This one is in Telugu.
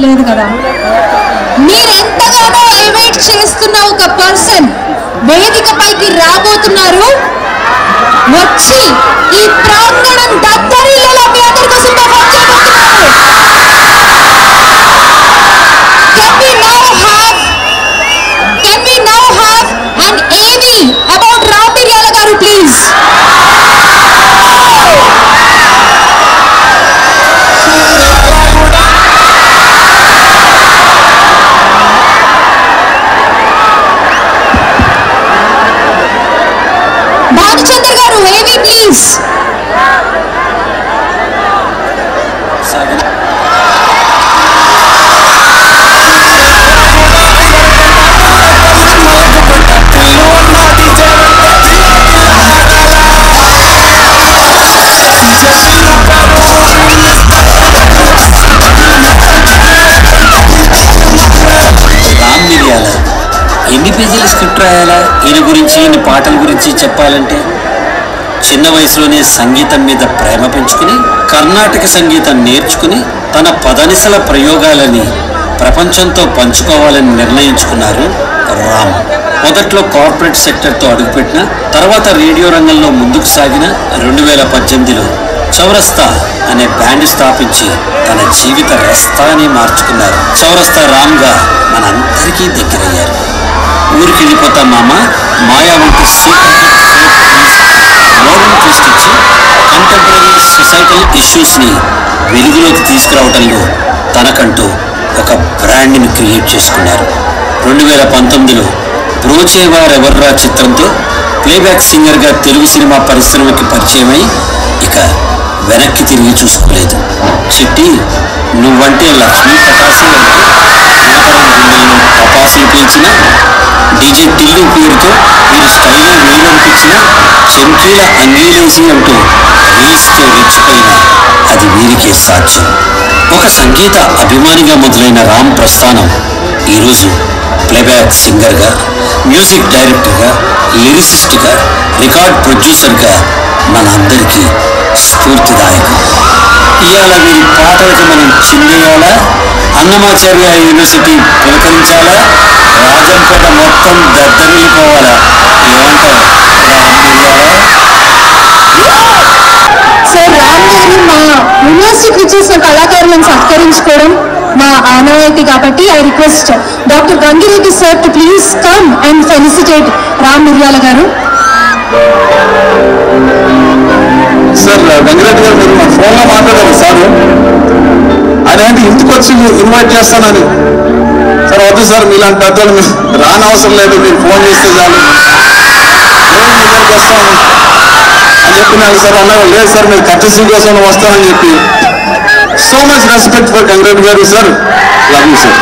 లేదు కదా. మీరెంతగానో ఎలివేట్ చేస్తున్న ఒక పర్సన్ వేదిక పైకి రాబోతున్నారు. వచ్చి ఈ ప్రాంగణం దద్దరిల్లేలా మీ అందరి కోసం పర్ఫార్మ్ చేయబోతున్నారు. Can we now have an AV about Ram Miryala garu, please? Bhanuchandra garu, AV please. ఎన్ని పేజీల స్క్రిప్ట్ రాయాలా ఈయన గురించి, ఈయన పాటల గురించి చెప్పాలంటే? చిన్న వయసులోనే సంగీతం మీద ప్రేమ పెంచుకుని కర్ణాటక సంగీతం నేర్చుకుని తన పదనిసల ప్రయోగాలని ప్రపంచంతో పంచుకోవాలని నిర్ణయించుకున్నారు రామ్. మొదట్లో కార్పొరేట్ సెక్టర్తో అడుగుపెట్టిన తర్వాత రేడియో రంగంలో ముందుకు సాగిన 2018లో చౌరస్తా అనే బ్యాండ్ స్థాపించి తన జీవిత రస్తాని మార్చుకున్నారు. చౌరస్తా రామ్గా మనందరికీ దగ్గరయ్యారు. ఊరికి వెళ్ళిపోతా మామ, మాయా వంటి మోడర్న్ ట్విస్ట్ ఇచ్చి కంటెంపరీ సొసైటల్ ఇష్యూస్ని వెలుగులోకి తీసుకురావడంలో తనకంటూ ఒక బ్రాండ్ని క్రియేట్ చేసుకున్నారు. 2019లో బ్రోచేవారెవర్రా చిత్రంతో ప్లేబ్యాక్ సింగర్గా తెలుగు సినిమా పరిశ్రమకి పరిచయమై ఇక వెనక్కి తిరిగి చూసుకోలేదు. చిట్టి నువ్వంటే లక్ష్మీ పటాసి అంటూ గుండెల్లో పపాసులు పీల్చిన, డీజే టిల్లు పేరుతో వీరి స్టైలే వేయమనిపించిన, చెంకీల అంగీలేసి అంటూ రీల్స్తో రెచ్చిపోయిన అది వీరికే సాధ్యం. ఒక సంగీత అభిమానిగా మొదలైన రామ్ ప్రస్థానం ఈరోజు ప్లేబ్యాక్ సింగర్గా, మ్యూజిక్ డైరెక్టర్గా, లిరిసిస్ట్గా, రికార్డ్ ప్రొడ్యూసర్గా మనందరికీ స్ఫూర్తిదాయకం. ఇవాళ వీరి పాటలకు మనం చిందేయాలా, అన్నమాచార్య యూనివర్సిటీ పులకరించాలా, రాజంపేట మొత్తం దద్దరిల్లిపోవాలా? ఏమంటారు సార్, రామ్ గారు మా యూనివర్సిటీకి వచ్చేసిన కళాకారులను సత్కరించుకోవడం మా ఆనవాయితీ కాబట్టి I request doctor Gangireddy sir to please come and felicitate Ram Miryala గారు. సార్, గంగిరెడ్డి గారు మీరు మా ఫోన్లో మాట్లాడారు సార్. ఆయన అంటే ఇంటికి వచ్చి ఇన్వైట్ చేస్తానని. సార్ వద్దు సార్, మీలాంటి పెద్దలు రానవసరం లేదు, మీరు ఫోన్ చేస్తే చాలు, మేము మీ దగ్గరికి వస్తాం అని చెప్పినాను సార్. అన్నారు లేదు సార్, మీరు కట్టసీ కోసం వస్తామని చెప్పి. So much respect for Gangireddy గారు సార్. Love you sir.